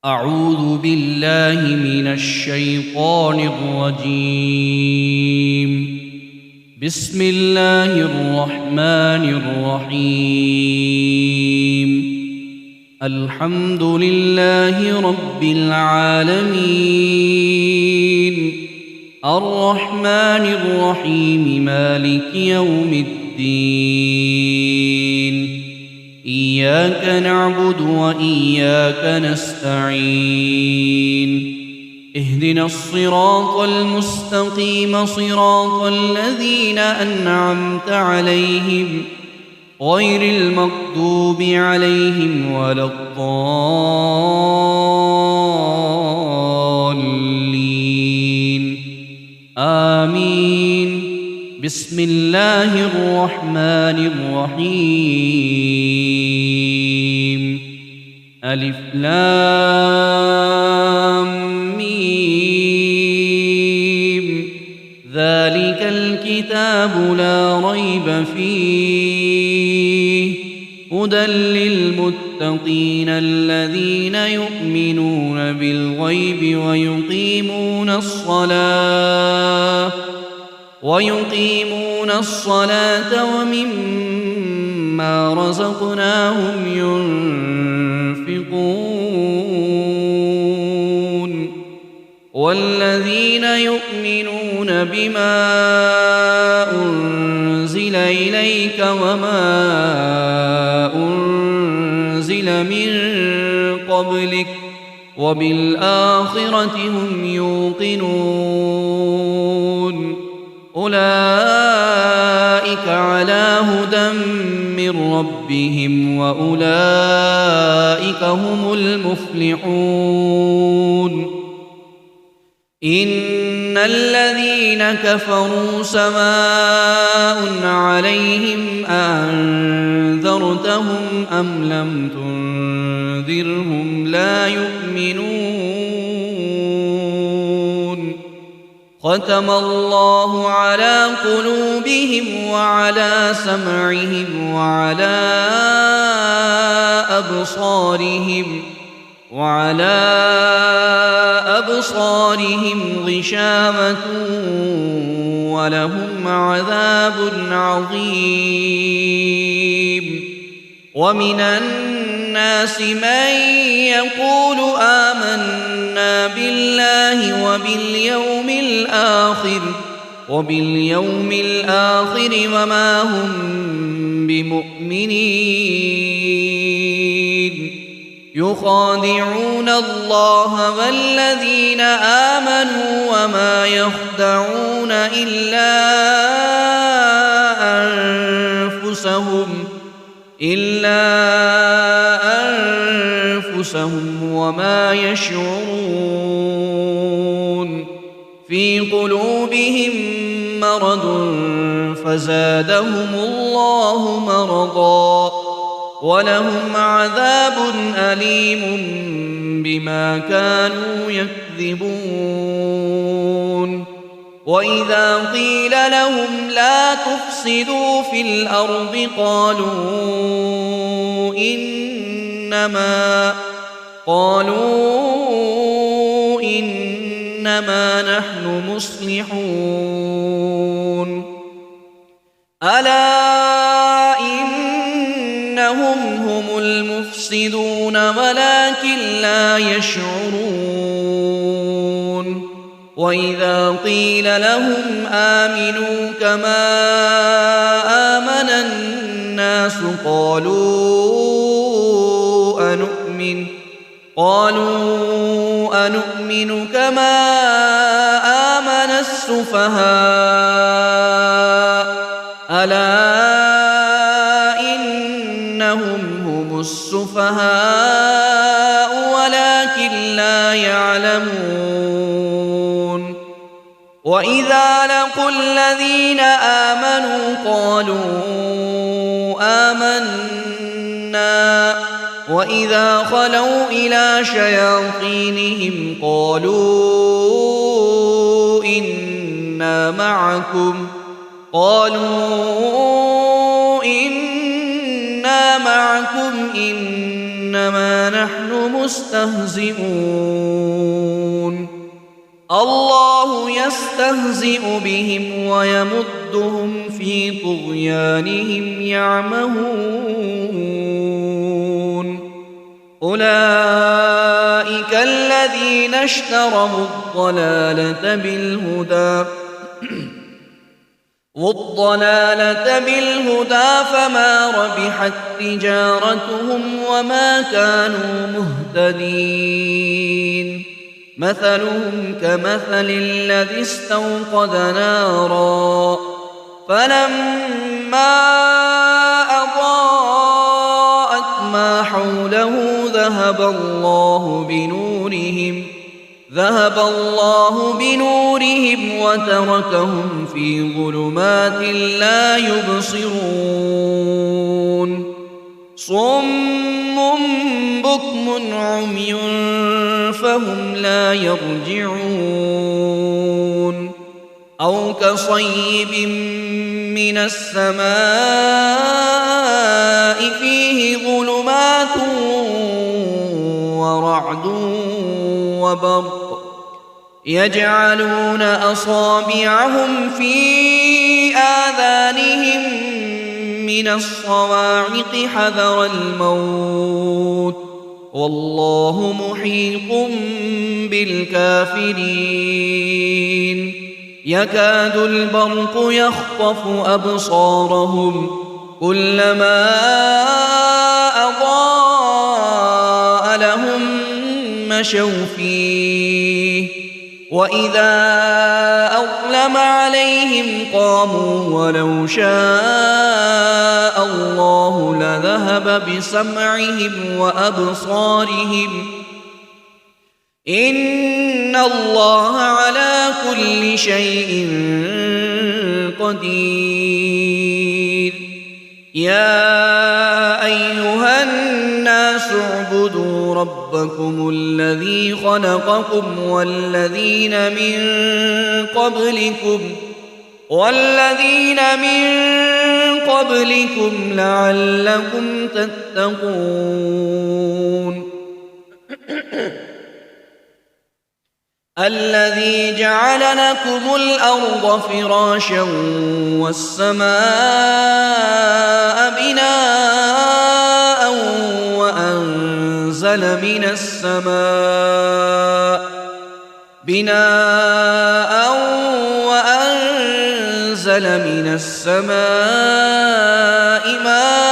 أعوذ بالله من الشيطان الرجيم. بسم الله الرحمن الرحيم. الحمد لله رب العالمين، الرحمن الرحيم، مالك يوم الدين. إياك نعبد وإياك نستعين. اهدنا الصراط المستقيم، صراط الذين أنعمت عليهم غير المغضوب عليهم ولا الضالين. آمين. بسم الله الرحمن الرحيم. ألف لام ميم. ذلك الكتاب لا ريب فيه، هدى للمتقين الذين يؤمنون بالغيب ويقيمون الصلاة ومما رزقناهم ينفقون. والذين يؤمنون بما أنزل إليك وما أنزل من قبلك وبالآخرة هم يوقنون. أولئك على هدى من ربهم وأولئك هم المفلحون. إن الذين كفروا سواء عليهم أنذرتهم أم لم تنذرهم لا يؤمنون. ختم الله على قلوبهم وعلى سمعهم وعلى أبصارهم غشاوة ولهم عذاب عظيم. ومن الناس من يقول آمنا بالله وباليوم الآخر وما هم بمؤمنين. يخادعون الله والذين آمنوا وما يخدعون إلا أنفسهم وما يشعرون. في قلوبهم مرض فزادهم الله مرضا ولهم عذاب أليم بما كانوا يكذبون. وإذا قيل لهم لا تفسدوا في الأرض قالوا إنما نحن مصلحون. ألا إنهم هم المفسدون ولكن لا يشعرون. وإذا قيل لهم آمنوا كما آمن الناس قالوا أنؤمن كما آمن السفهاء. ألا إنهم هم السفهاء ولكن لا يعلمون. وإذا لقوا الذين آمنوا قالوا آمنا وإذا خلوا إلى شياطينهم قالوا إنا معكم إنما نحن مستهزئون الله يستهزئ بهم ويمدهم في طغيانهم يعمهون أولئك الذين اشتروا الضلالة بالهدى فما ربحت تجارتهم وما كانوا مهتدين مثلهم كمثل الذي استوقد نارا فلما أضاءت ما حوله ذهب الله بنورهم وتركهم في ظلمات لا يبصرون صم بكم عمي فهم لا يرجعون أو كصيب من السماء فيه ظلمات ورعد وبرق يجعلون أصابعهم في آذانهم من الصواعق حذر الموت والله محيط بالكافرين يكاد البرق يخطف أبصارهم كلما أضاء لهم مشوا فيه وإذا أظلم عليهم قاموا ولو شاء الله لذهب بسمعهم وأبصارهم إن الله على كل شيء قدير يا أيها الناس اعبدوا ربكم الذي خلقكم والذين من قبلكم لعلكم تتقون الذي جعل لكم الأرض فراشا والسماء بناء وأنزل من السماء ماء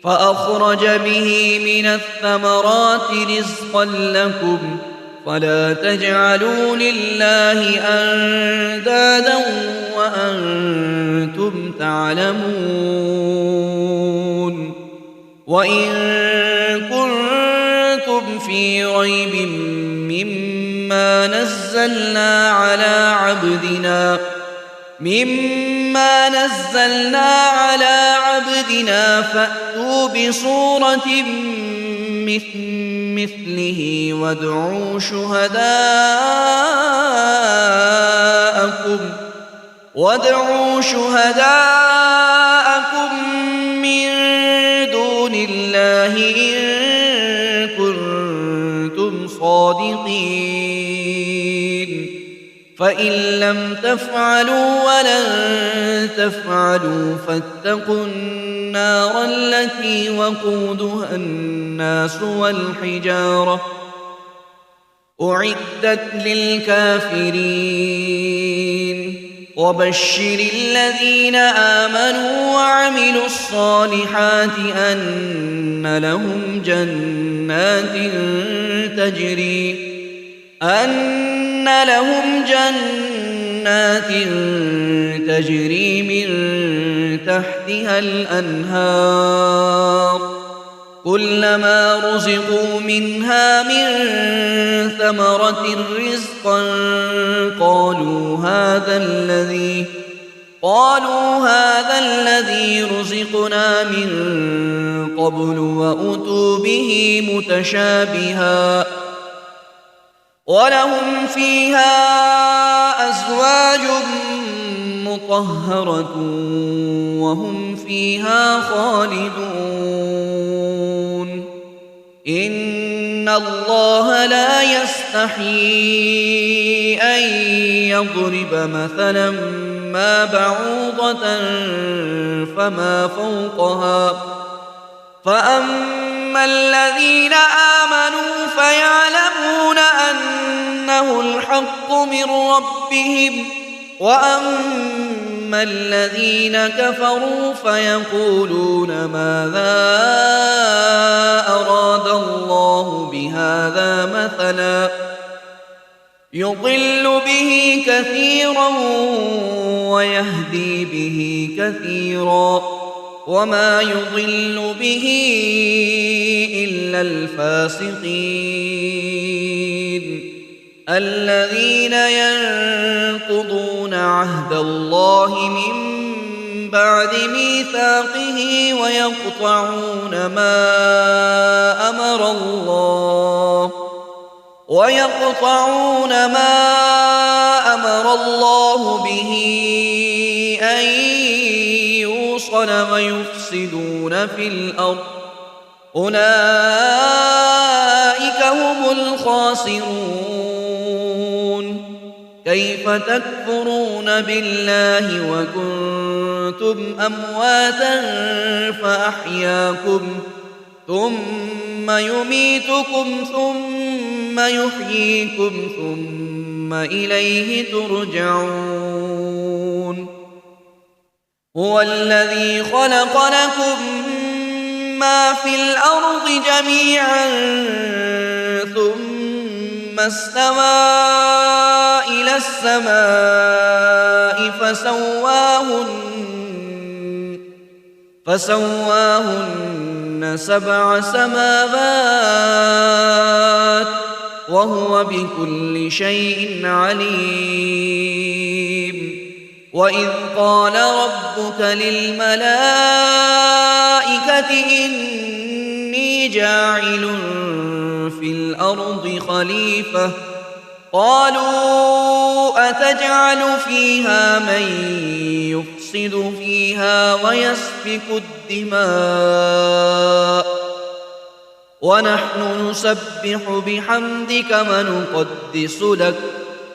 فأخرج به من الثمرات رزقا لكم فلا تجعلوا لله أندادا وأنتم تعلمون وإن كنتم في ريب مما نزلنا على عبدنا فأتوا بصورة مثله وادعوا شهداءكم من دون الله إن كنتم صادقين فإن لم تفعلوا ولن تفعلوا فاتقوا النار التي وقودها الناس والحجارة أعدت للكافرين وبشر الذين آمنوا وعملوا الصالحات أن لهم جنات تجري من تحتها الأنهار كلما رزقوا منها من ثمرة رزقا قالوا هذا الذي رزقنا من قبل وأتوا به متشابها ولهم فيها أزواج مطهرة وهم فيها خالدون إن الله لا يستحيي أن يضرب مثلا ما بعوضة فما فوقها فأما الذين آمنوا فيعلمون أنه الحق من ربهم وأما الذين كفروا فيقولون ماذا أراد الله بهذا مثلا يضل به كثيرا ويهدي به كثيرا وما يضل به إلا الفاسقين الذين ينقضون عهد الله من بعد ميثاقه ويقطعون ما أمر الله به أن يوصل ويفسدون في الأرض أولئك هم الخاسرون كيف تكفرون بالله وكنتم أمواتا فأحياكم ثم يميتكم ثم يحييكم ثم إليه ترجعون هو الذي خلق لكم ما في الأرض جميعا ثم استوى إلى السماء فسواهن سبع سماوات وهو بكل شيء عليم وإذ قال ربك للملائكة إني جاعل في الأرض خليفة قالوا أتجعل فيها من يفسد فيها ويسفك الدماء ونحن نسبح بحمدك ونقدس لك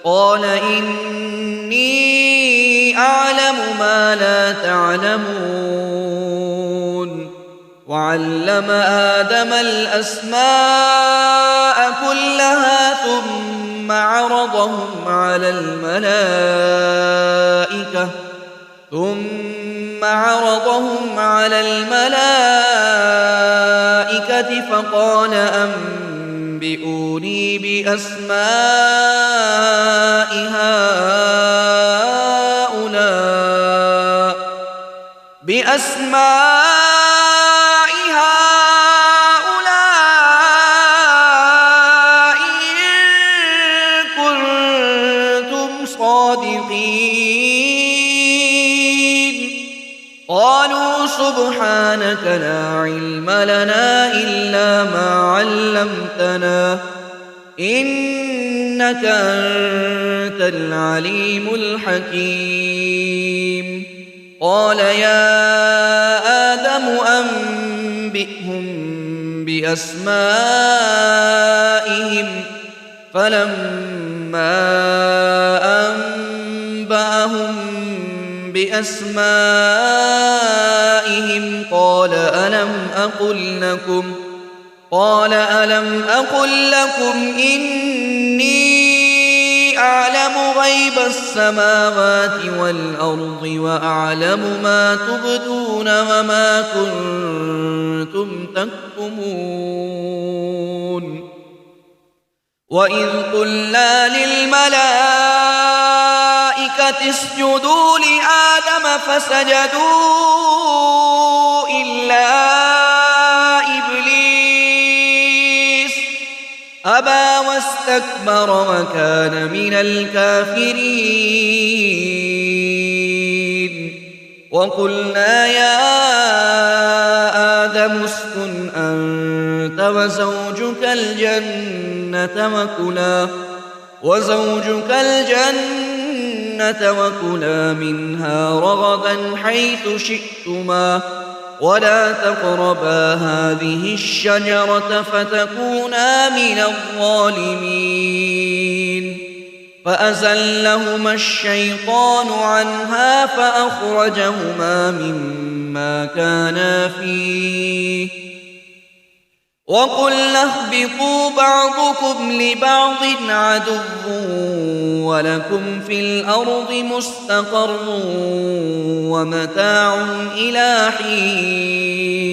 قال إني أعلم ما لا تعلمون وعلم آدم الأسماء كلها ثم عرضهم على الملائكة فقال أنبئوني بأسماء هؤلاء إن كنتم صادقين قالوا سبحانك لا علم لنا إلا ما علمتنا إنك أنت العليم الحكيم قال يا آدم أنبئهم بأسمائهم فلما أنبأهم بأسمائهم قال ألم أقل لكم إني أعلم غيب السماوات والأرض وأعلم ما تبدون وما كنتم تكتمون وإذ قلنا للملائكة اسجدوا لآدم فسجدوا إلا إبليس أبى واستكبر وكان من الكافرين وقلنا يا آدم اسكن أنت وزوجك الجنة الجنة وكلا منها رغدا حيث شئتما ولا تقربا هذه الشجرة فتكونا من الظالمين فأزلهما الشيطان عنها فأخرجهما مما كانا فيه وقلنا اهبطوا بعضكم لبعض عدو ولكم في الأرض مستقر ومتاع إلى حين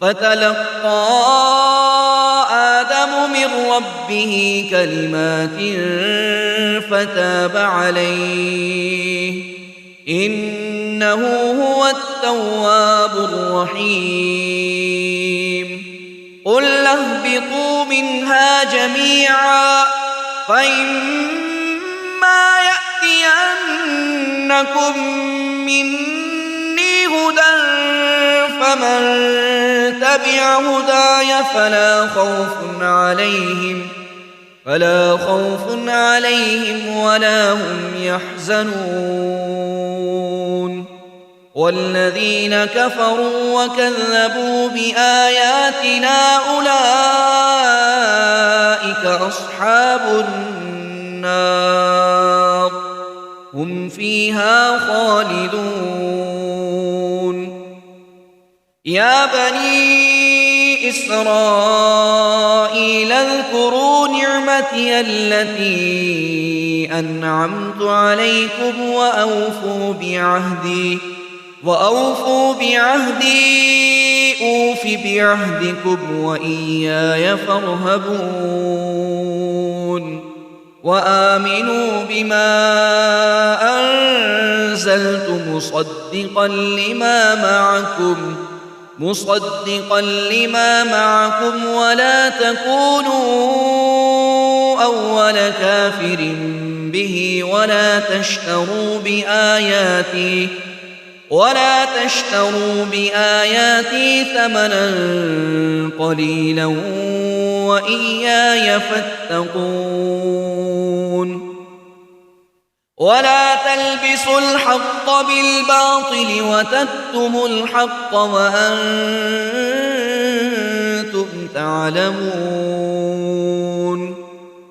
فتلقى آدم من ربه كلمات فتاب عليه إنه هو التواب الرحيم قلنا اهبطوا منها جميعا فإما يأتينكم مني هدى فمن تبع هداي فلا خوف عليهم ولا هم يحزنون والذين كفروا وكذبوا بآياتنا أولئك أصحاب النار هم فيها خالدون يا بني إسرائيل اذكروا نعمتي التي أنعمت عليكم وأوفوا بعهدي أوف بعهدكم وإياي فارهبون وآمنوا بما أنزلت مصدقا لما معكم ولا تكونوا أول كافر به ولا تشتروا بآياتي ثمنا قليلا وإياي فاتقون ولا تلبسوا الحق بالباطل وتكتموا الحق وأنتم تعلمون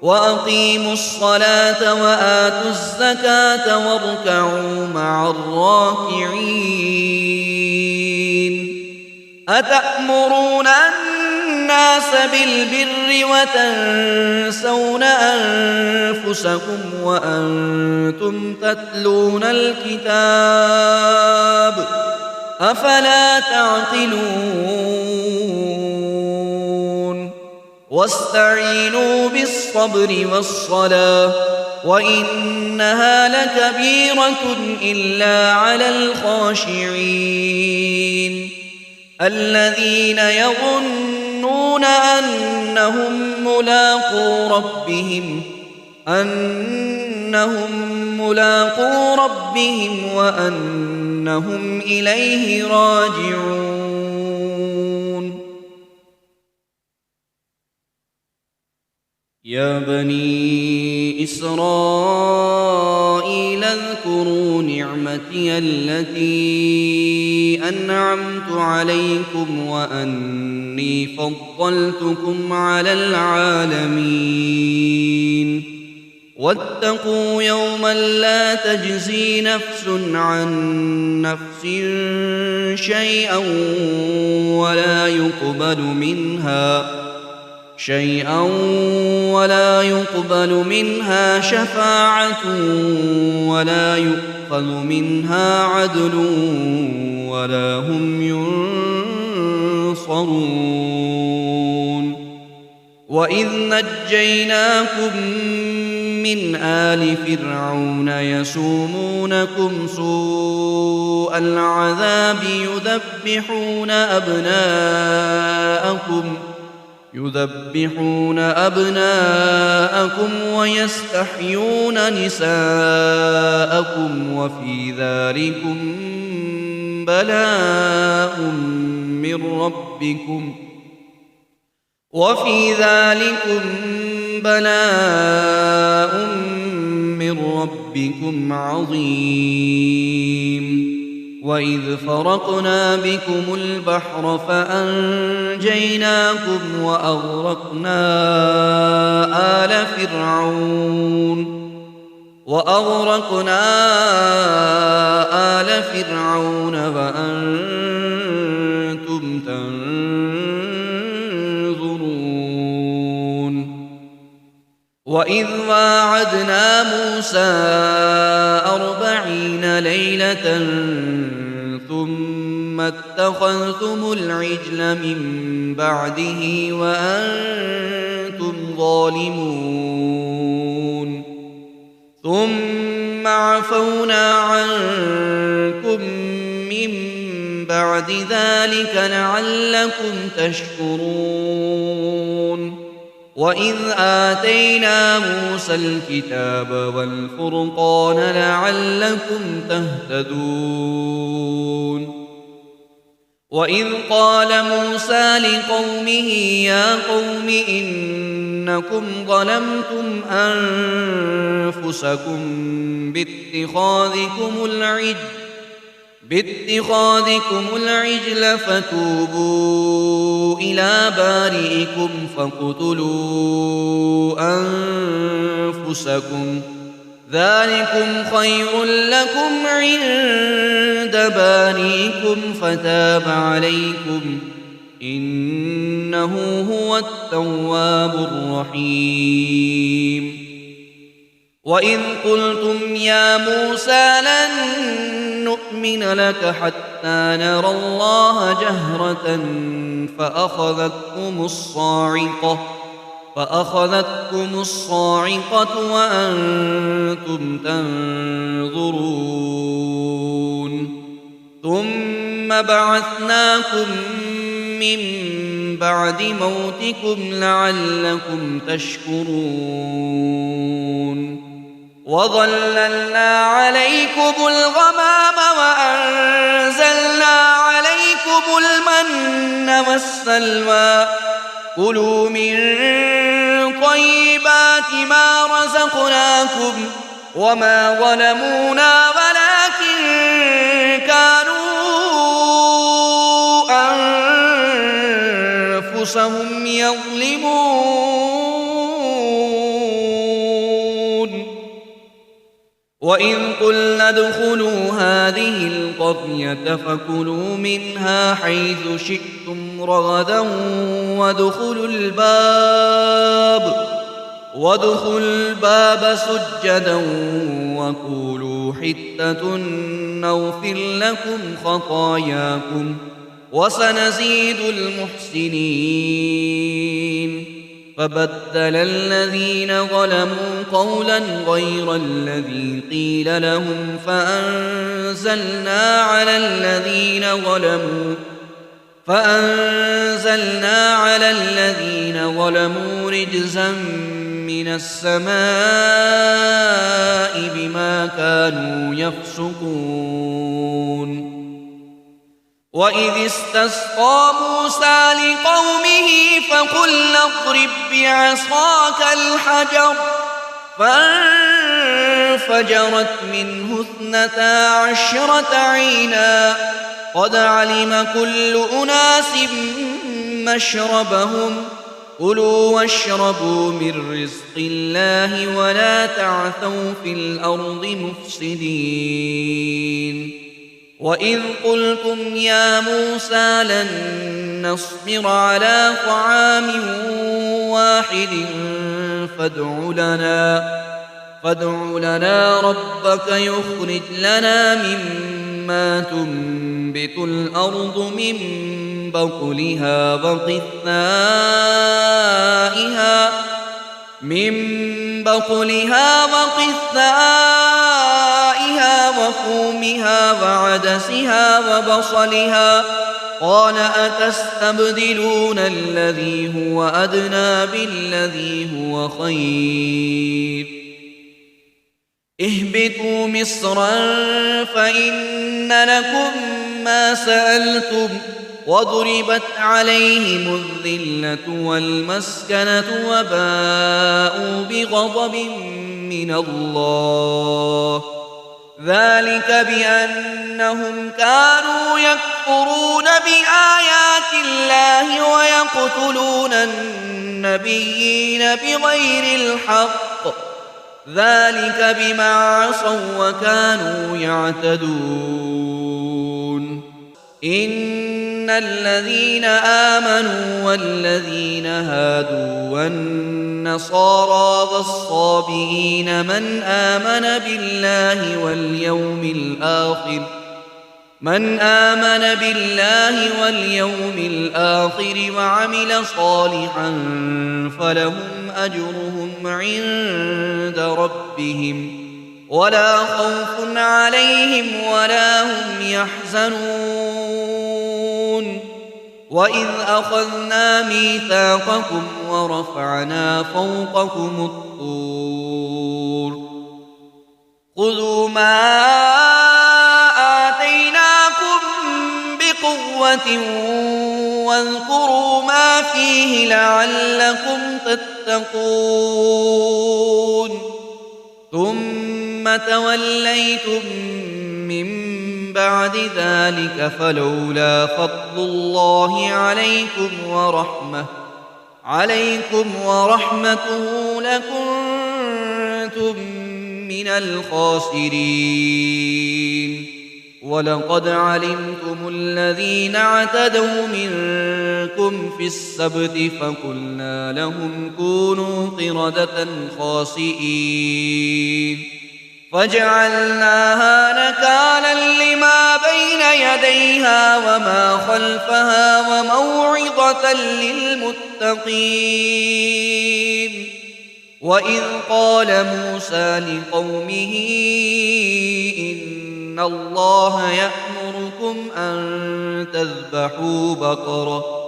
وأقيموا الصلاة وآتوا الزكاة واركعوا مع الراكعين أتأمرون الناس بالبر وتنسون أنفسكم وأنتم تتلون الكتاب أفلا تعقلون واستعينوا بالصبر والصلاة وإنها لكبيرة إلا على الخاشعين الذين يظنون أنهم ملاقو ربهم وأنهم إليه راجعون يا بني إسرائيل اذكروا نعمتي التي أنعمت عليكم وأني فضلتكم على العالمين واتقوا يوما لا تجزي نفس عن نفس شيئا ولا يقبل منها شفاعة ولا يؤخذ منها عدل ولا هم ينصرون وإذ نجيناكم من آل فرعون يسومونكم سوء العذاب يذبحون أبناءكم ويستحيون نساءكم وفي ذلكم بلاء من من ربكم عظيم وإذ فرقنا بكم البحر فأنجيناكم وأغرقنا آل فرعون وأنتم تنظرون وإذ واعدنا موسى 40 ليلة ثم اتخذتم العجل من بعده وأنتم ظالمون ثم عفونا عنكم من بعد ذلك لعلكم تشكرون وإذ آتينا موسى الكتاب والفرقان لعلكم تهتدون وإذ قال موسى لقومه يا قوم إنكم ظلمتم أنفسكم باتخاذكم العجل فتوبوا إلى بارئكم فاقتلوا أنفسكم ذلكم خير لكم عند بارئكم فتاب عليكم إنه هو التواب الرحيم وإذ قلتم يا موسى لن نؤمن لك حتى نرى الله جهرة فأخذتكم الصاعقة وأنتم تنظرون ثم بعثناكم من بعد موتكم لعلكم تشكرون وظللنا عليكم الغمام وأنزلنا عليكم المن والسلوى كلوا من طيبات ما رزقناكم وما ظلمونا ولكن كانوا أنفسهم يظلمون وإذ قلنا ادخلوا هذه القرية فكلوا منها حيث شئتم رغدا وادخلوا الباب سجدا وقولوا حتة نغفر لكم خطاياكم وسنزيد المحسنين فبدل الذين ظلموا قولا غير الذي قيل لهم فأنزلنا على الذين ظلموا رجزا من السماء بما كانوا يفسقون وإذ استسقى موسى لقومه فقلنا اضرب بعصاك الحجر فانفجرت منه 12 عينا قد علم كل أناس مشربهم كلوا واشربوا من رزق الله ولا تعثوا في الأرض مفسدين وإذ قلتم يا موسى لن نصبر على طعام واحد فادع لنا ربك يخرج لنا مما تنبت الأرض من بقلها وقثائها وفومها وعدسها وبصلها قال أتستبدلون الذي هو أدنى بالذي هو خير اهبطوا مصرا فإن لكم ما سألتم وضربت عليهم الذلة والمسكنة وباءوا بغضب من الله ذلك بأنهم كانوا يكفرون بآيات الله ويقتلون النبيين بغير الحق ذلك بما عصوا وكانوا يعتدون إن الذين آمنوا والذين هادوا والنصارى والصابئين من آمن بالله واليوم الآخر وعمل صالحا فلهم أجرهم عند ربهم ولا خوف عليهم ولا هم يحزنون وإذ أخذنا ميثاقكم ورفعنا فوقكم الطور خذوا ما آتيناكم بقوة واذكروا ما فيه لعلكم تتقون ثم توليتم من بعد ذلك فلولا فضل الله عليكم ورحمته لكنتم من الخاسرين ولقد علمتم الذين اعتدوا منكم في السبت فقلنا لهم كونوا قردة خاسئين فجعلناها نكالا لما بين يديها وما خلفها وموعظة للمتقين وإذ قال موسى لقومه إن الله يأمركم أن تذبحوا بقرة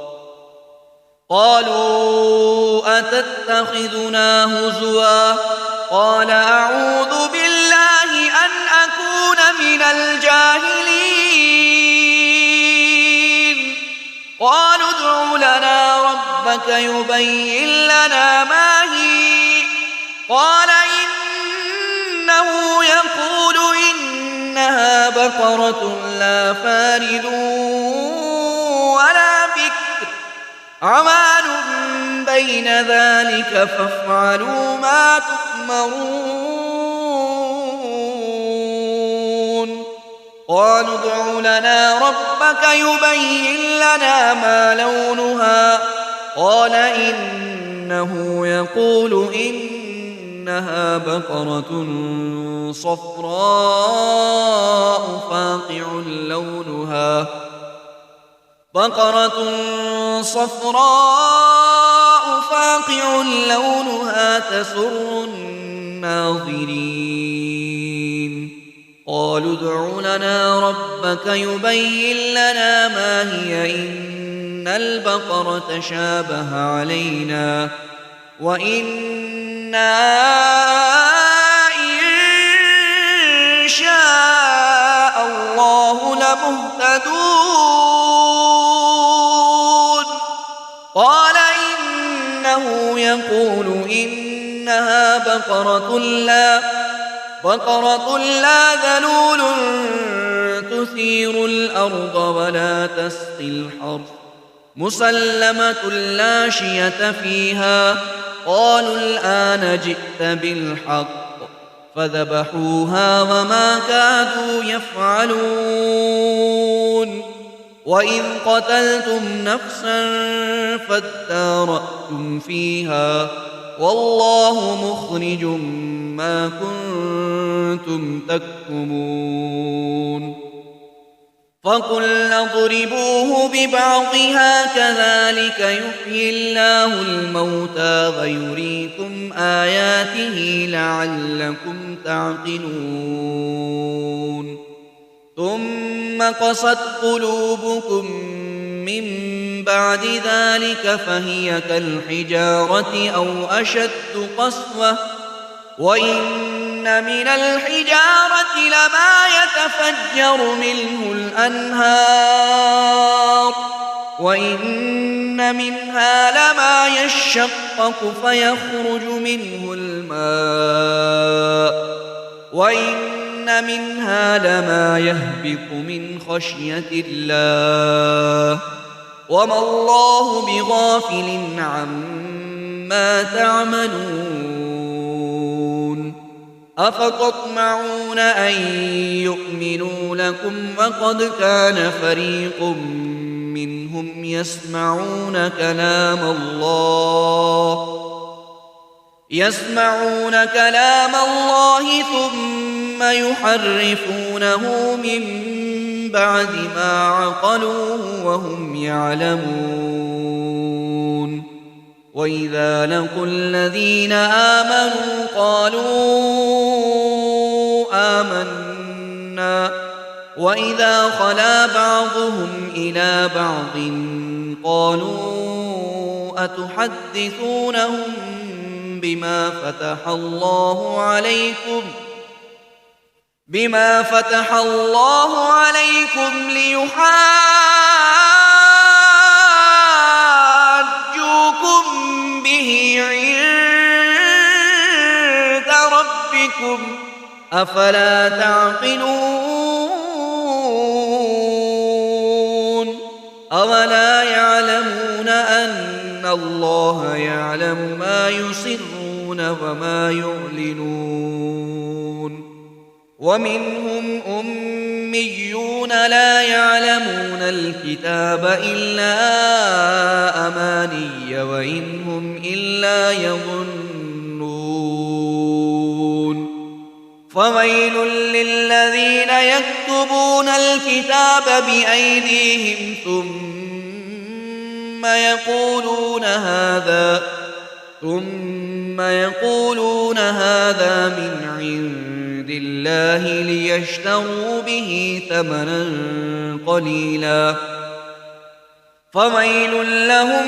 قالوا أتتخذنا هزوا قال أعوذ بالله أن أكون من الجاهلين قالوا ادع لنا ربك يبين لنا ما هي قال إنه يقول إنها بقرة لا فارض ولا بكر عوان بين ذلك فافعلوا ما تؤمرون قالوا ادع لنا ربك يبين لنا ما لونها قال إنه يقول إنها بقرة صفراء فاقع لونها تسر الناظرين قالوا ادع لنا ربك يبين لنا ما هي إن البقرة شابه علينا وإنا إن شاء الله لمهتدون قال إنه يقول إنها بقرة لا ذلول تثير الأرض ولا تسقي الحرث مسلمة لا شية فيها قالوا الآن جئت بالحق فذبحوها وما كادوا يفعلون وإذ قتلتم نفسا فادارأتم فيها والله مخرج ما كنتم تكتمون فقلنا اضربوه ببعضها كذلك يحيي الله الموتى ويريكم آياته لعلكم تعقلون ثم قست قلوبكم من بعد ذلك فهي كالحجارة أو أشد قسوة وإن من الحجارة لما يتفجر منه الأنهار وإن منها لما يشقق يشقق فيخرج منه الماء وإن منها لما يهبط من خشية الله وما الله بغافل عما تعملون أفتطمعون أن يؤمنوا لكم وقد كان فريق منهم يسمعون كلام الله ثم يحرفونه من بعد ما عقلوه وهم يعلمون وإذا لقوا الذين آمنوا قالوا آمنا وإذا خلا بعضهم إلى بعض قالوا أتحدثونهم بما فتح الله عليكم ليحاجوكم به عند ربكم أفلا تعقلون أولا يعلمون أن الله يعلم ما يسرون وما يعلنون ومنهم أميون لا يعلمون الكتاب إلا أماني وإن هم إلا يظنون فويل للذين يكتبون الكتاب بأيديهم ثم يقولون هذا من عند الله ليشتروا به ثمنا قليلا فويل لهم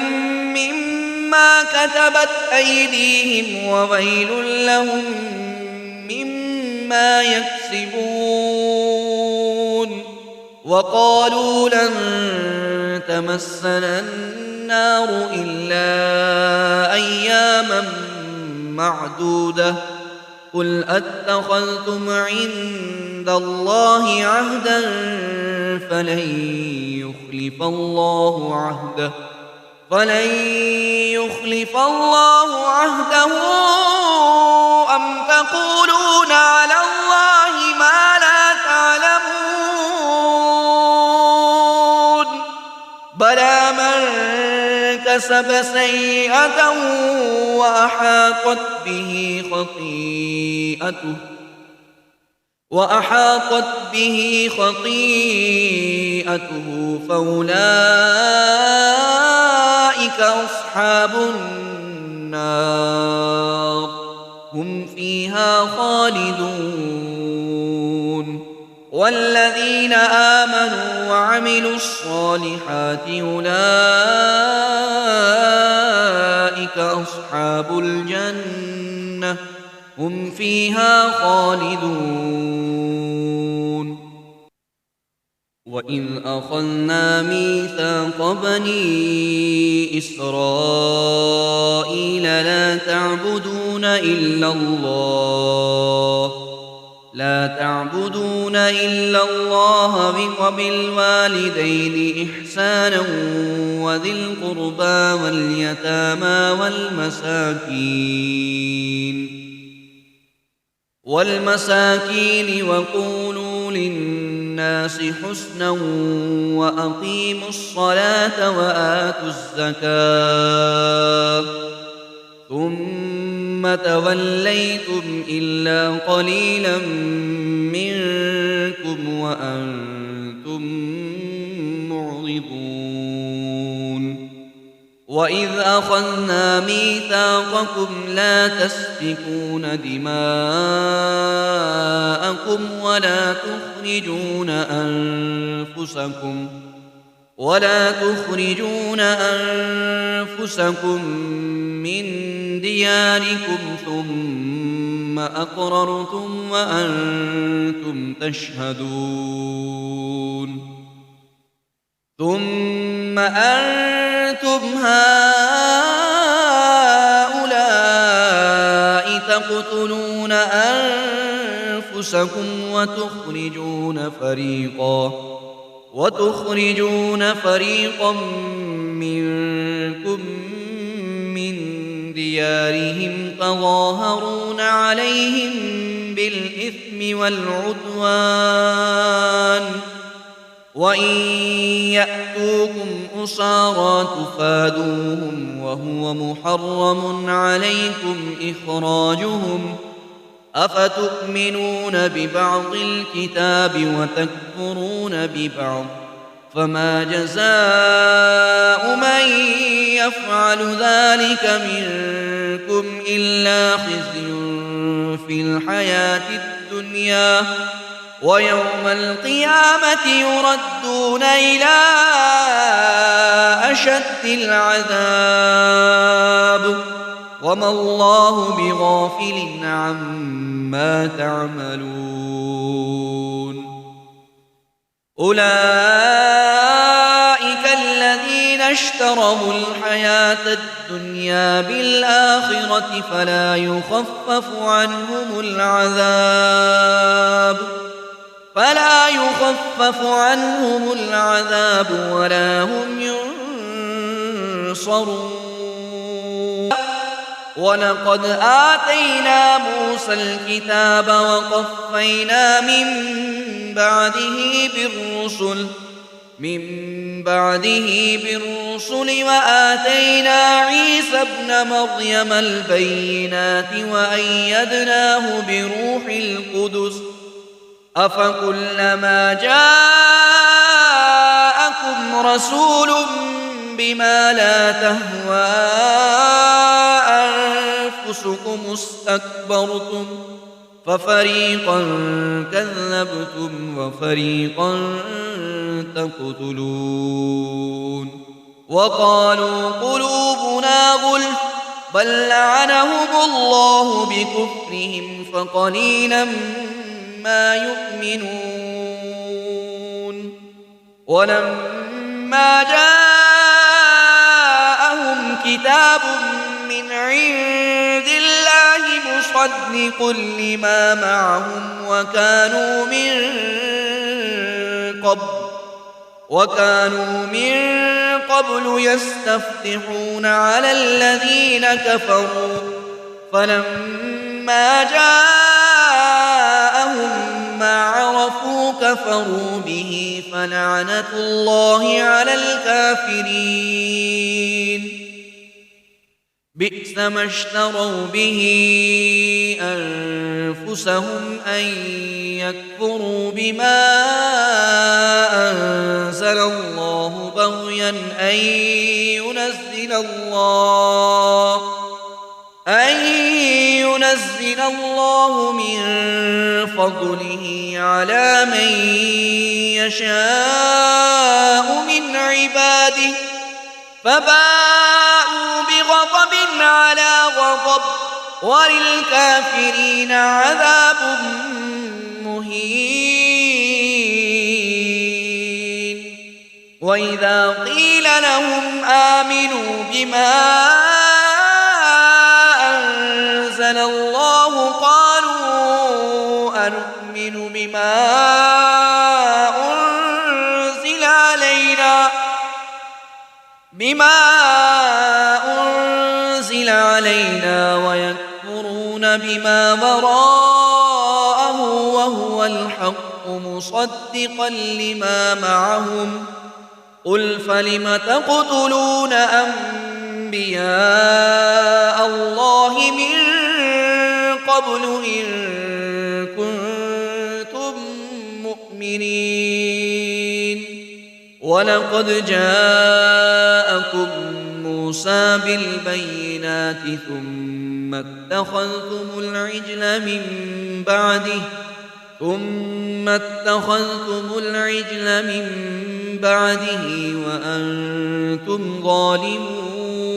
مما كتبت أيديهم وويل لهم مما يكسبون وقالوا لن تمسنا النار إلا أياما معدودة قل أتخذتم عند الله عهدا فلن يخلف الله عهده أم تقولون على الله ما لا تعلمون بلى من كسب سيئة وأحاطت به خطيئته فأولئك أصحاب النار هم فيها خالدون والذين آمنوا وعملوا الصالحات أولئك أصحاب الجنة هم فيها خالدون وإذ أخذنا ميثاق بني إسرائيل لا تعبدون إلا الله وبالوالدين إحسانا وذي القربى واليتامى والمساكين وقولوا للناس حسنا وأقيموا الصلاة وآتوا الزكاة ثم توليتم إلا قليلا منكم وأنتم معرضون وإذ أخذنا ميثاقكم لا تسفكون دماءكم ولا تخرجون أنفسكم من دياركم ثم أقررتم وأنتم تشهدون ثم أنتم هؤلاء أنفسكم وتخرجون فريقا منكم من ديارهم تظاهرون عليهم بالإثم والعدوان وإن يأتوكم أسارى تفادوهم وهو محرم عليكم إخراجهم أفتؤمنون ببعض الكتاب وتكفرون ببعض فما جزاء من يفعل ذلك منكم إلا خزي في الحياة الدنيا ويوم القيامة يردون إلى أشد العذاب وما الله بغافل عما تعملون أولئك الذين اشتروا الحياة الدنيا بالآخرة فلا يخفف عنهم العذاب ولا هم ينصرون ولقد آتينا موسى الكتاب وقفينا من بعده بالرسل وآتينا عيسى ابن مريم البينات وأيدناه بروح القدس أفكلما جاءكم رسول بما لا تهوى أنفسكم استكبرتم ففريقا كذبتم وفريقا تقتلون وقالوا قلوبنا غلف بل لعنهم الله بكفرهم فقليلا ما يؤمنون ولما جاءهم كتاب من عند الله مصدق لما معهم وكانوا من قبل يستفتحون على الذين كفروا فلما جاءهم ما عرفوا كفروا به فلعنة الله على الكافرين بئس ما اشتروا به أنفسهم أن يكفروا بما أنزل الله بغيا أن ينزل الله من فضله على من يشاء من عباده فباءوا بغضب على غضب وللكافرين عذاب مهين وإذا قيل لهم آمنوا بما أنزل الله قالوا أنؤمن بما أنزل علينا ويكفرون بما وراءه وهو الحق مصدقا لما معهم قل فلم تقتلون أنبياء الله من قبل إن كنتم مؤمنين ولقد جاءكم موسى بالبينات ثم اتخذتم العجل من بعده وأنتم ظالمون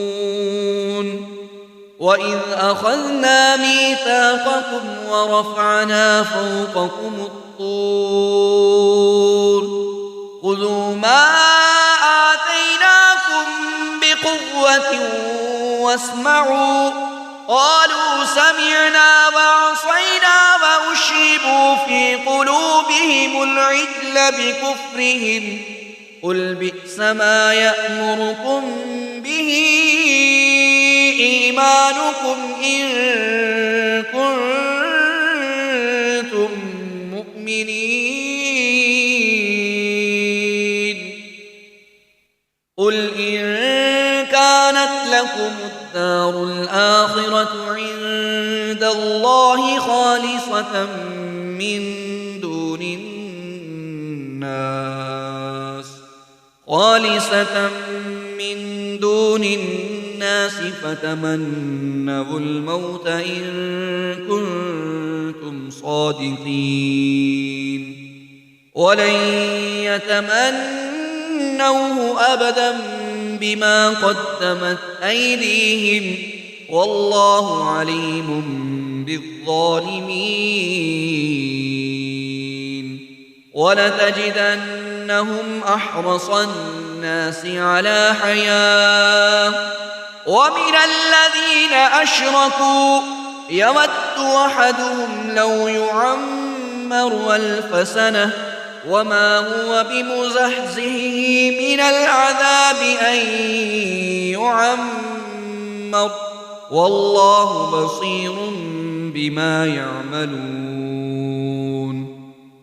وإذ أخذنا ميثاقكم ورفعنا فوقكم الطور خذوا ما آتيناكم بقوة قالوا سمعنا وعصينا وأشربوا في قلوبهم العجل بكفرهم قل بئس ما يأمركم به إيمانكم إن كنتم مؤمنين قل إن كانت لكم الدار الآخرة عند الله خالصة من دون الناس فتمنوا الموت إن كنتم صادقين ولن يتمنوه أبدا بما قدمت أيديهم والله عليم بالظالمين ولتجدنهم أحرص الناس على حياة ومن الذين أشركوا يود أحدهم لو يعمر 1000 سنة وما هو بمزحزحه من العذاب أن يعمر والله بصير بما يعملون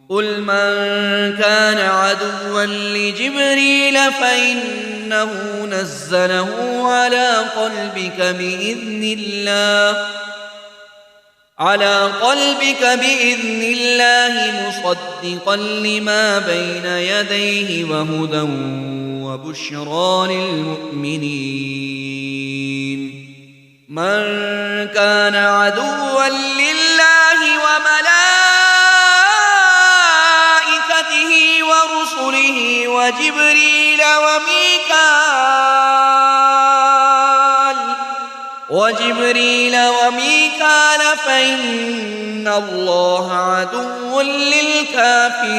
قل من كان عدوا لجبريل فإنه نزله على قلبك بإذن الله مصدقا لما بين يديه وهدى وبشرى للمؤمنين من كان عدوا لله وملائكته ورسله وجبريل وميكال فإن الله عدو للكافرين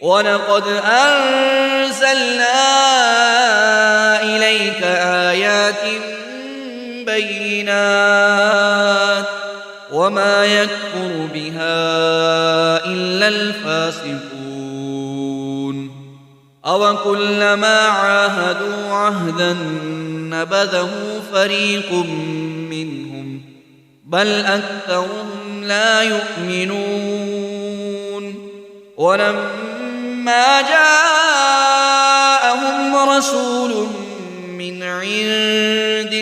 ولقد أنزلنا إليك آيات بينات وما يكفر بها إلا الفاسقون أوكلما عاهدوا عهدا نبذه فريق منهم بل أكثرهم لا يؤمنون ولما جاءهم رسول من عند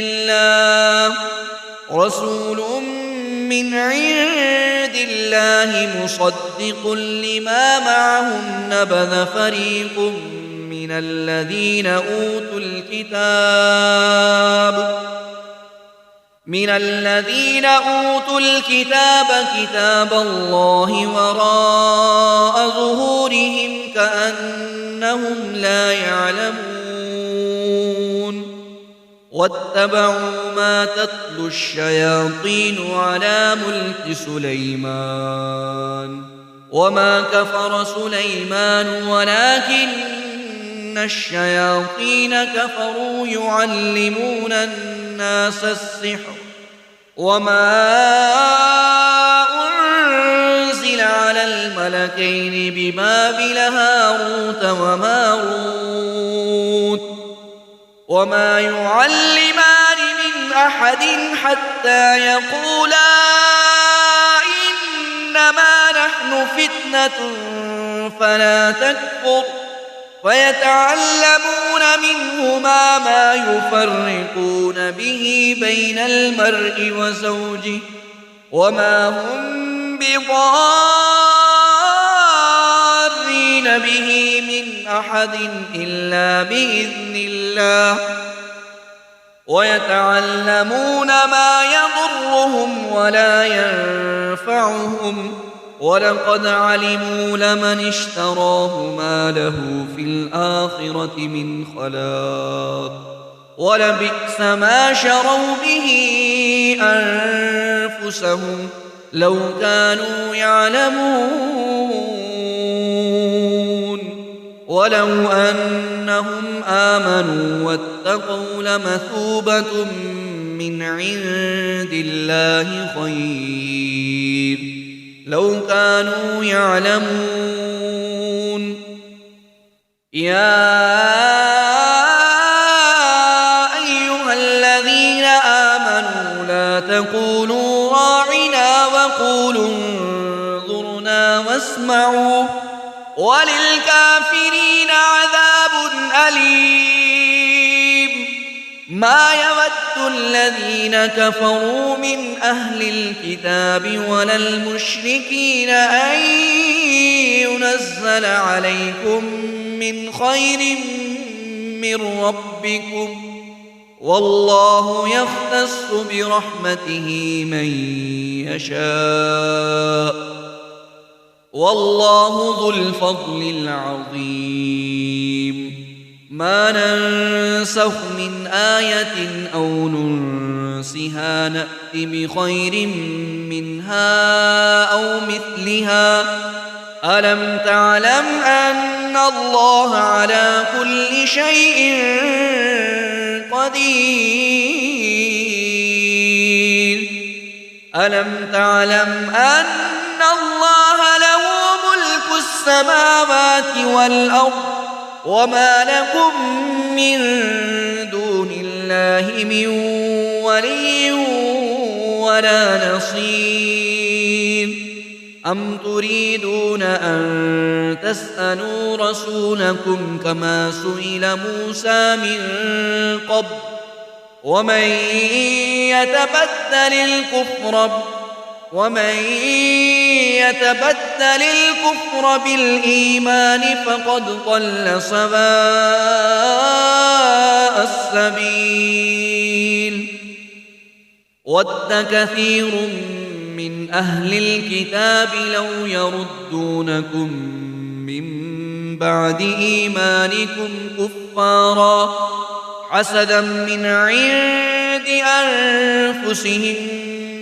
الله مصدق لما معهم نبذ فريق من الذين أوتوا الكتاب كتاب الله وراء ظهورهم كأنهم لا يعلمون واتبعوا ما تتلو الشياطين على ملك سليمان وما كفر سليمان ولكن الشياطين كفروا يعلمون الناس السحر وما أنزل على الملكين ببابل هاروت وماروت وما يعلمان من أحد حتى يقولا إنما نحن فتنة فلا تكفر فيتعلمون منهما ما يفرقون به بين المرء وزوجه وما هم بضارين به من أحد إلا بإذن الله ويتعلمون ما يضرهم ولا ينفعهم ولقد علموا لمن اشتراه ما له في الآخرة من خلاق ولبئس ما شروا به أنفسهم لو كانوا يعلمون ولو أنهم آمنوا واتقوا لمثوبة من عند الله خير لو كانوا يعلمون يا أيها الذين آمنوا لا تقولوا راعنا وقولوا انظرنا واسمعوا وللكافرين عذاب أليم ما يود الذين كفروا من أهل الكتاب ولا المشركين أن ينزل عليكم من خير من ربكم والله يختص برحمته من يشاء والله ذو الفضل العظيم ما ننسخ من آية أو ننسها نأت بخير منها أو مثلها ألم تعلم أن الله على كل شيء قدير ألم تعلم أن الله له ملك السماوات والأرض وما لكم من دون الله من ولي ولا نصير أم تريدون أن تسألوا رسولكم كما سئل موسى من قبل ومن يتبدل الكفر بالإيمان فقد ضل سواء السبيل ود كثير من أهل الكتاب لو يردونكم من بعد إيمانكم كفارا حسدا من عند أنفسهم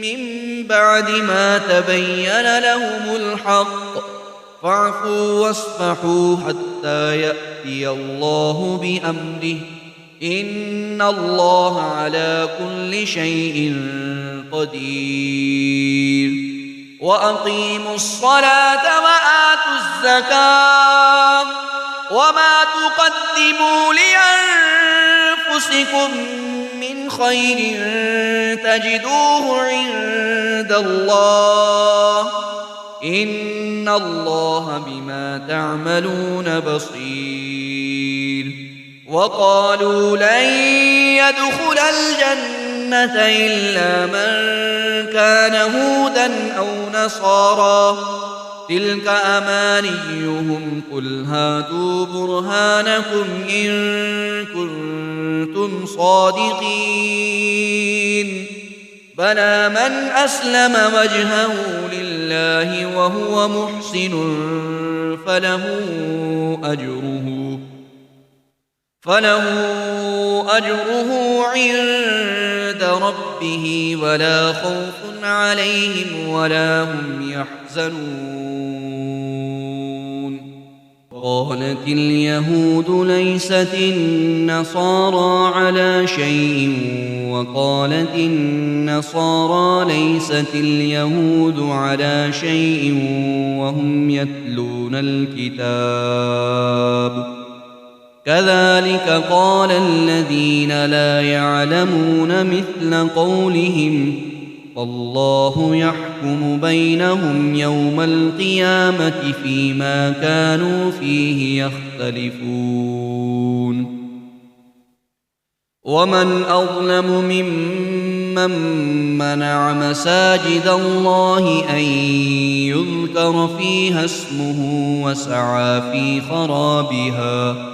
من بعد ما تبين لهم الحق فاعفوا واصفحوا حتى يأتي الله بأمره إن الله على كل شيء قدير وأقيموا الصلاة وآتوا الزكاة وما تقدموا لأنفسكم من خير تجدوه عند الله إن الله بما تعملون بصير وقالوا لن يدخل الجنة إلا من كان هودا أو نصارى تلك أمانيهم قل هاتوا برهانكم إن كنتم صادقين بلى من أسلم وجهه لله وهو محسن فله أجره عند ربه ولا خوف عليهم ولا هم يحزنون قالت اليهود ليست النصارى على شيء وقالت النصارى ليست اليهود على شيء وهم يتلون الكتاب كذلك قال الذين لا يعلمون مثل قولهم فالله يحكم بينهم يوم القيامة فيما كانوا فيه يختلفون ومن أظلم ممن منع مساجد الله أن يذكر فيها اسمه وسعى في خرابها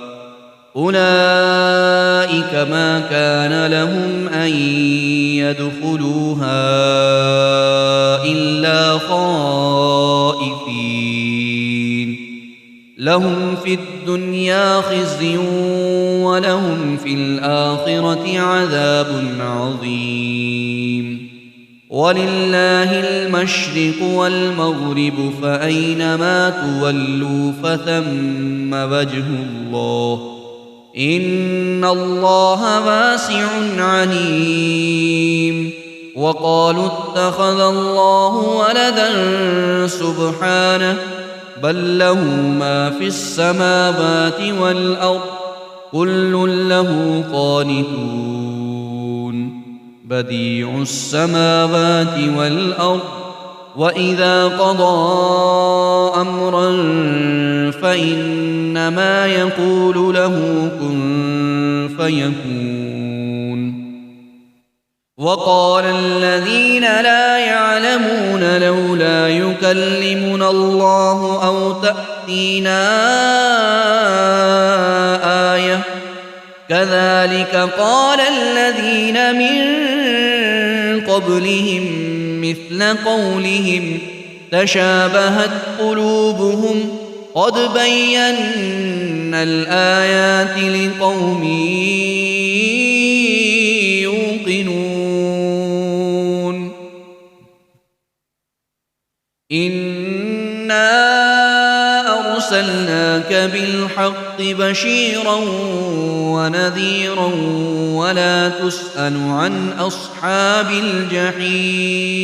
أولئك ما كان لهم أن يدخلوها إلا خائفين لهم في الدنيا خزي ولهم في الآخرة عذاب عظيم ولله المشرق والمغرب فأينما تولوا فثم وجه الله إن الله واسع عليم. وقالوا اتخذ الله ولدا سبحانه بل له ما في السماوات والأرض كل له قانتون بديع السماوات والأرض وإذا قضى أمرا فإنما يقول له كن فيكون. وقال الذين لا يعلمون لولا يكلمنا الله أو تأتينا آية كذلك قال الذين من قبلهم مثل قولهم تشابهت قلوبهم قد بينا الآيات لقوم يوقنون. إنا أرسلناك بالحق بشيرا ونذيرا ولا تسأل عن أصحاب الجحيم.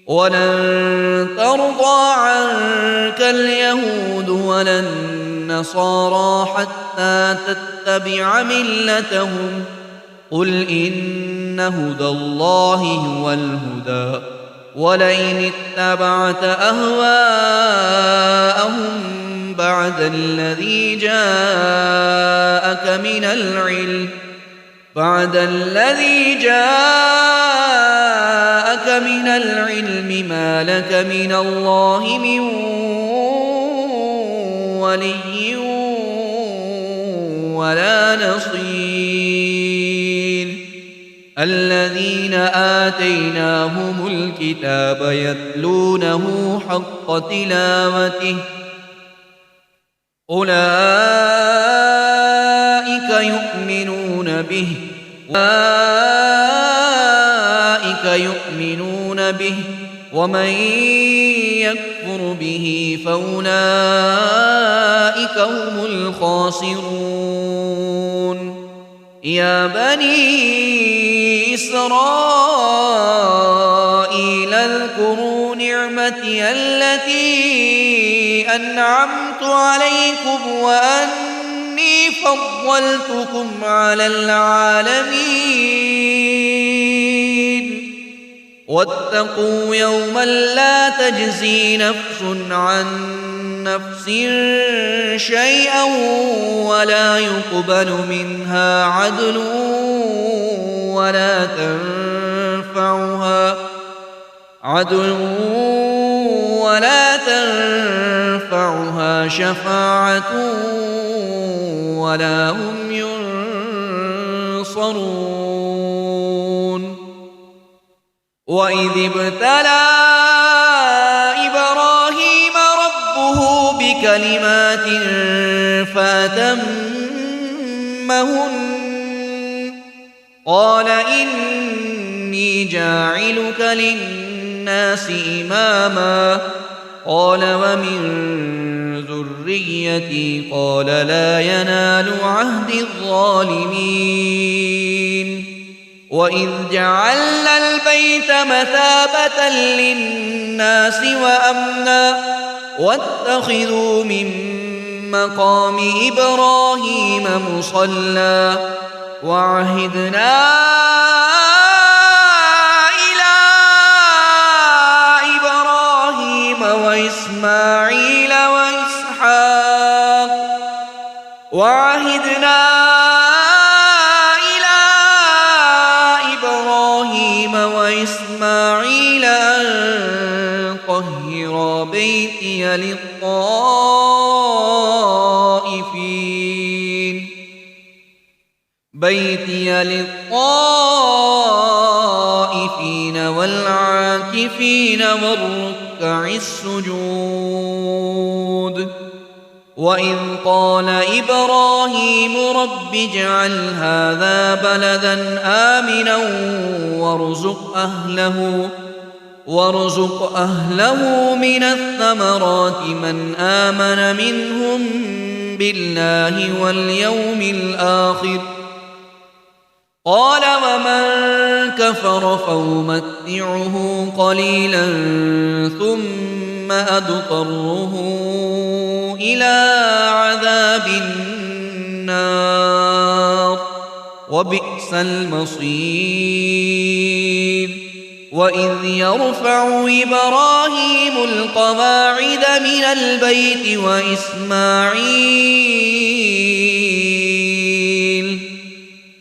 ولن ترضى عنك اليهود ولا النصارى حتى تتبع ملتهم قل إن هدى الله هو الهدى ولئن اتبعت أهواءهم بعد الذي جاءك من العلم ما لك من الله من ولي ولا نصير. الذين آتيناهم الكتاب يتلونه حق تلاوته أولئك يؤمنون به ومن يكفر به فأولئك هم الخاسرون. يا بني إسرائيل اذكروا نعمتي التي أنعمت عليكم وأني فضلتكم على العالمين. واتقوا يوما لا تجزي نفس عن نفس شيئا ولا يقبل منها عدل ولا تنفعها شفاعة ولا هم ينصرون. وإذ ابتلى إبراهيم ربه بكلمات فأتمهن قال إني جاعلك للناس إماما قال ومن ذريتي قال لا ينال عهد الظالمين. وإذ جعلنا البيت مثابة للناس وأمنا واتخذوا من مقام إبراهيم مصلى وعهدنا إلى إبراهيم وإسماعيل أن طهر بيتي للطائفين والعاكفين والركع السجود. وإذ قال إبراهيم رب اجعل هذا بلدا آمنا وارزق أهله من الثمرات من آمن منهم بالله واليوم الآخر قال ومن كفر فأمتعه قليلا ثم أضطره إلى عذاب النار وبئس المصير وإذ يرفع إبراهيم القواعد من البيت وإسماعيل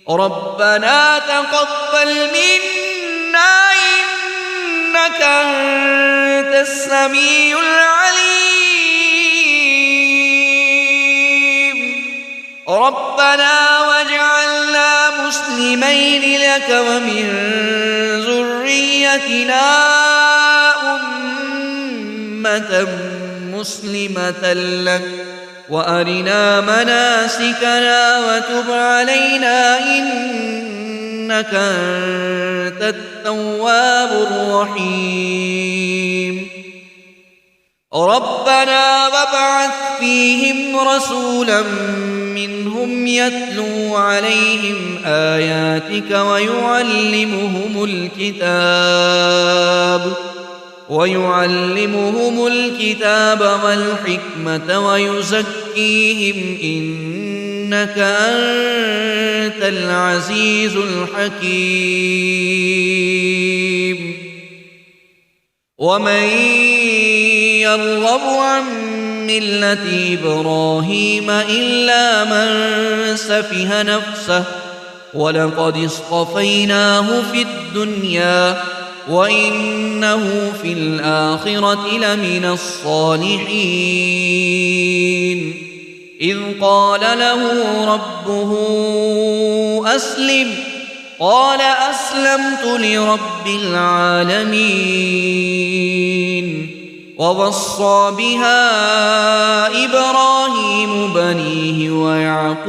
ربنا تقبل منا إنك أنت السميع العليم ربنا واجعلنا مسلمين لك ومن ذريتنا أمة مسلمة لك وأرنا مناسكنا وتب علينا إنك أنت التواب الرحيم ربنا وابعث فيهم رسولا منهم يتلو عليهم آياتك ويعلمهم الكتاب والحكمة ويزكيهم إنك أنت العزيز الحكيم ومن يرغب عن ملة إبراهيم إلا من سفه نفسه ولقد اصطفيناه في الدنيا وإنه في الآخرة لمن الصالحين إذ قال له ربه أسلم قال أسلمت لرب العالمين ووصى بها إبراهيم بنيه ويعقوب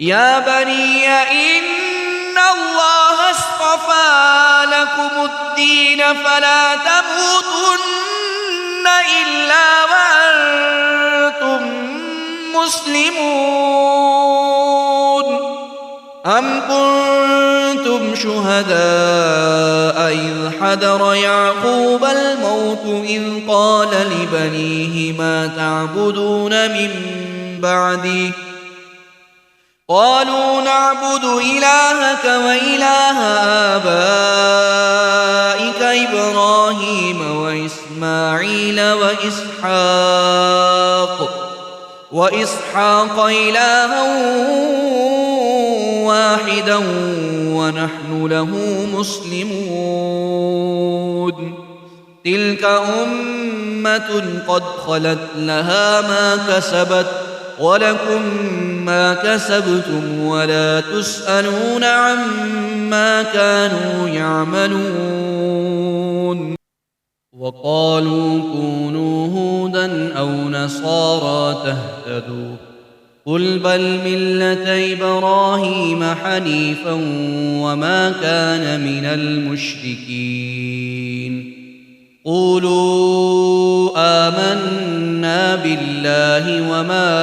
يا بني إن الله اصطفى لكم الدين فلا تموتن إلا وأنتم مسلمون أم كنتم شهداء إذ حضر يعقوب الموت إذ قال لبنيه ما تعبدون من بعدي قالوا نعبد إلهك وإله آبائك إبراهيم وإسماعيل وإسحاق إلها واحدا ونحن له مسلمون تلك أمة قد خلت لها ما كسبت ولكم ما كسبتم ولا تسألون عما كانوا يعملون وقالوا كونوا هودا أو نصارى تهتدوا قل بل ملة إبراهيم حنيفا وما كان من المشركين قولوا آمنا بالله وما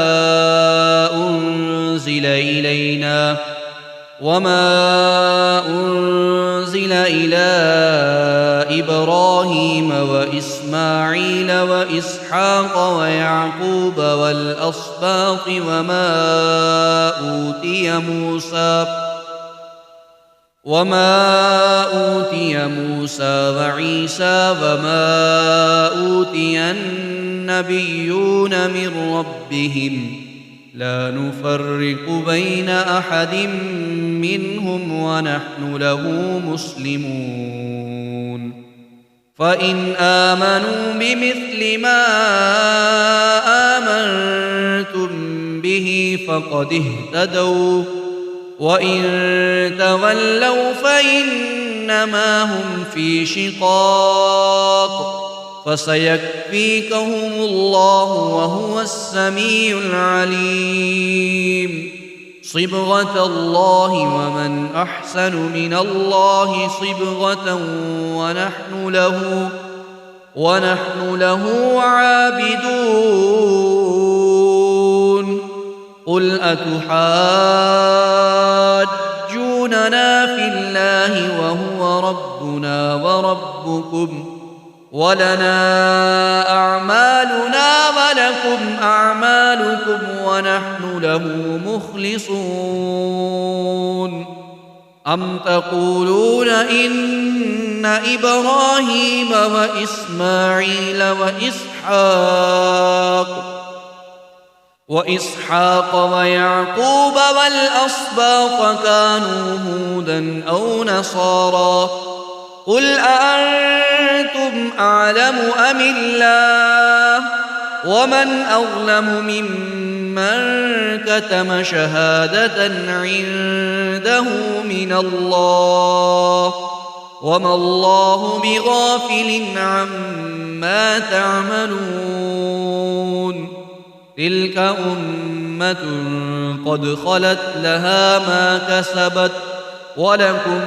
أنزل إلى إبراهيم وإسماعيل وإسحاق ويعقوب والأسباط وما أوتي موسى وعيسى وما أوتي النبيون من ربهم لا نفرق بين أحد منهم ونحن له مسلمون فإن آمنوا بمثل ما آمنتم به فقد اهتدوا وإن تولوا فإنما هم في شقاق فسيكفيكهم الله وهو السميع العليم. صبغة الله ومن أحسن من الله صبغة ونحن له عابدون. قل أتحاجوننا في الله وهو ربنا وربكم ولنا أعمالنا ولكم أعمالكم ونحن له مخلصون. أم تقولون إن إبراهيم وإسماعيل وإسحاق ويعقوب والأسباط كانوا هودا أو نصارى؟ قل أأنتم أعلم أم الله؟ ومن أظلم ممن كتم شهادة عنده من الله وما الله بغافل عما تعملون. تلك أمة قد خلت لها ما كسبت ولكم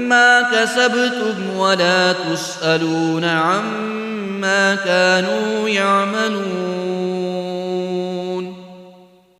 ما كسبتم ولا تسألون عما كانوا يعملون.